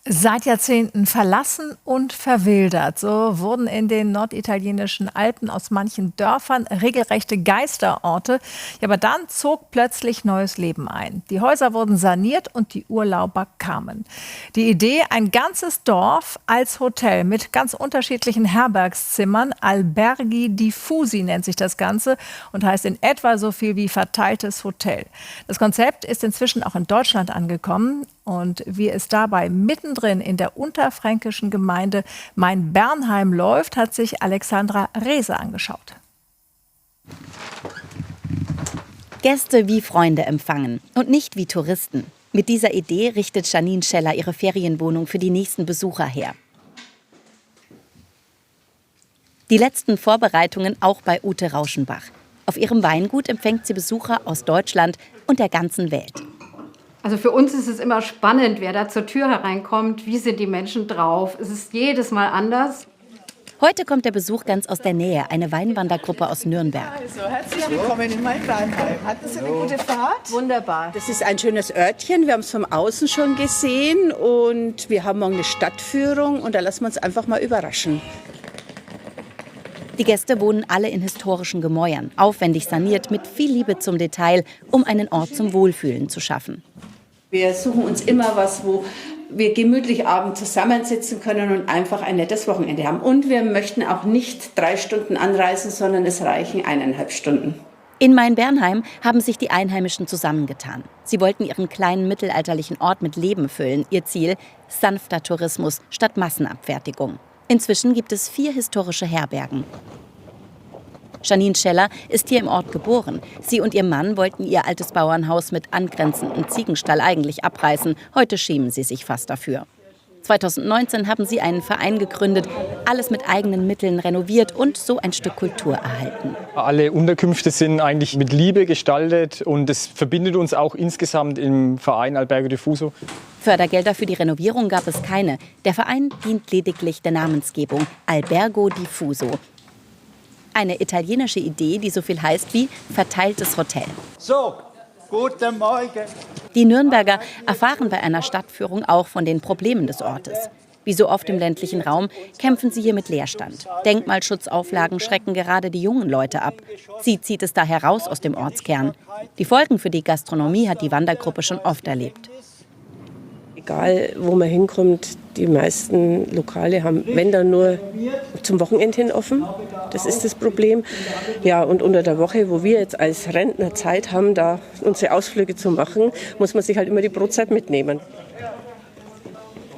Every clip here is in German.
Seit Jahrzehnten verlassen und verwildert. So wurden in den norditalienischen Alpen aus manchen Dörfern regelrechte Geisterorte. Ja, aber dann zog plötzlich neues Leben ein. Die Häuser wurden saniert und die Urlauber kamen. Die Idee, ein ganzes Dorf als Hotel mit ganz unterschiedlichen Herbergszimmern, Alberghi diffusi nennt sich das Ganze und heißt in etwa so viel wie verteiltes Hotel. Das Konzept ist inzwischen auch in Deutschland angekommen. Und wie es dabei mittendrin in der unterfränkischen Gemeinde Main-Bernheim läuft, hat sich Alexandra Rehse angeschaut. Gäste wie Freunde empfangen und nicht wie Touristen. Mit dieser Idee richtet Janine Scheller ihre Ferienwohnung für die nächsten Besucher her. Die letzten Vorbereitungen auch bei Ute Rauschenbach. Auf ihrem Weingut empfängt sie Besucher aus Deutschland und der ganzen Welt. Also für uns ist es immer spannend, wer da zur Tür hereinkommt, wie sind die Menschen drauf. Es ist jedes Mal anders. Heute kommt der Besuch ganz aus der Nähe, eine Weinwandergruppe aus Nürnberg. Also, herzlich willkommen in Main-Bernheim. Hatten Sie eine gute Fahrt? Wunderbar. Das ist ein schönes Örtchen, wir haben es von außen schon gesehen und wir haben morgen eine Stadtführung und da lassen wir uns einfach mal überraschen. Die Gäste wohnen alle in historischen Gemäuern, aufwendig saniert, mit viel Liebe zum Detail, um einen Ort zum Wohlfühlen zu schaffen. Wir suchen uns immer was, wo wir gemütlich abends zusammensitzen können und einfach ein nettes Wochenende haben. Und wir möchten auch nicht 3 Stunden anreisen, sondern es reichen 1,5 Stunden. In Main-Bernheim haben sich die Einheimischen zusammengetan. Sie wollten ihren kleinen mittelalterlichen Ort mit Leben füllen. Ihr Ziel: sanfter Tourismus statt Massenabfertigung. Inzwischen gibt es 4 historische Herbergen. Janine Scheller ist hier im Ort geboren. Sie und ihr Mann wollten ihr altes Bauernhaus mit angrenzendem Ziegenstall eigentlich abreißen. Heute schämen sie sich fast dafür. 2019 haben sie einen Verein gegründet, alles mit eigenen Mitteln renoviert und so ein Stück Kultur erhalten. Alle Unterkünfte sind eigentlich mit Liebe gestaltet und es verbindet uns auch insgesamt im Verein Alberghi diffusi. Fördergelder für die Renovierung gab es keine. Der Verein dient lediglich der Namensgebung Albergo diffuso. Eine italienische Idee, die so viel heißt wie verteiltes Hotel. So, guten Morgen. Die Nürnberger erfahren bei einer Stadtführung auch von den Problemen des Ortes. Wie so oft im ländlichen Raum kämpfen sie hier mit Leerstand. Denkmalschutzauflagen schrecken gerade die jungen Leute ab. Sie zieht es daher raus aus dem Ortskern. Die Folgen für die Gastronomie hat die Wandergruppe schon oft erlebt. Egal, wo man hinkommt, die meisten Lokale haben, wenn dann nur zum Wochenende hin offen. Das ist das Problem. Ja, und unter der Woche, wo wir jetzt als Rentner Zeit haben, da unsere Ausflüge zu machen, muss man sich halt immer die Brotzeit mitnehmen.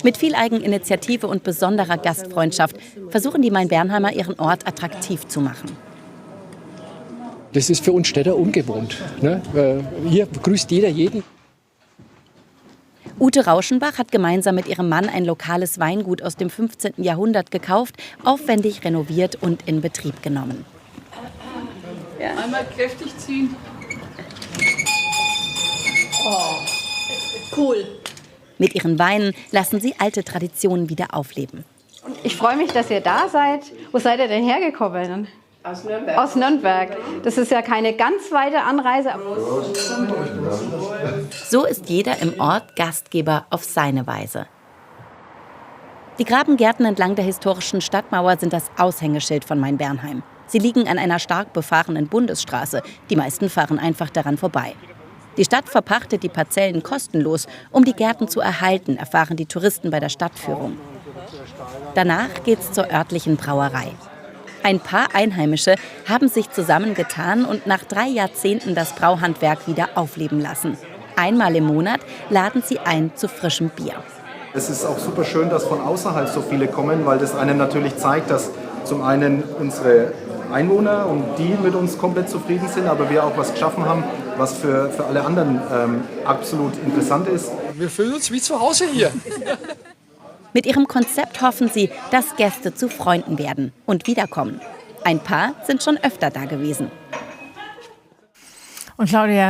Mit viel Eigeninitiative und besonderer Gastfreundschaft versuchen die Main-Bernheimer ihren Ort attraktiv zu machen. Das ist für uns Städter ungewohnt. Ne? Hier grüßt jeder jeden. Ute Rauschenbach hat gemeinsam mit ihrem Mann ein lokales Weingut aus dem 15. Jahrhundert gekauft, aufwendig renoviert und in Betrieb genommen. Ja. Einmal kräftig ziehen. Oh, cool. Mit ihren Weinen lassen sie alte Traditionen wieder aufleben. Ich freue mich, dass ihr da seid. Wo seid ihr denn hergekommen? Aus Nürnberg. Aus Nürnberg. Das ist ja keine ganz weite Anreise. So ist jeder im Ort Gastgeber auf seine Weise. Die Grabengärten entlang der historischen Stadtmauer sind das Aushängeschild von Main-Bernheim. Sie liegen an einer stark befahrenen Bundesstraße. Die meisten fahren einfach daran vorbei. Die Stadt verpachtet die Parzellen kostenlos. Um die Gärten zu erhalten, erfahren die Touristen bei der Stadtführung. Danach geht's zur örtlichen Brauerei. Ein paar Einheimische haben sich zusammengetan und nach 3 Jahrzehnten das Brauhandwerk wieder aufleben lassen. Einmal im Monat laden sie ein zu frischem Bier. Es ist auch super schön, dass von außerhalb so viele kommen, weil das einem natürlich zeigt, dass zum einen unsere Einwohner und die mit uns komplett zufrieden sind, aber wir auch was geschaffen haben, was für alle anderen absolut interessant ist. Wir fühlen uns wie zu Hause hier. Mit ihrem Konzept hoffen sie, dass Gäste zu Freunden werden und wiederkommen. Ein paar sind schon öfter da gewesen. Und Claudia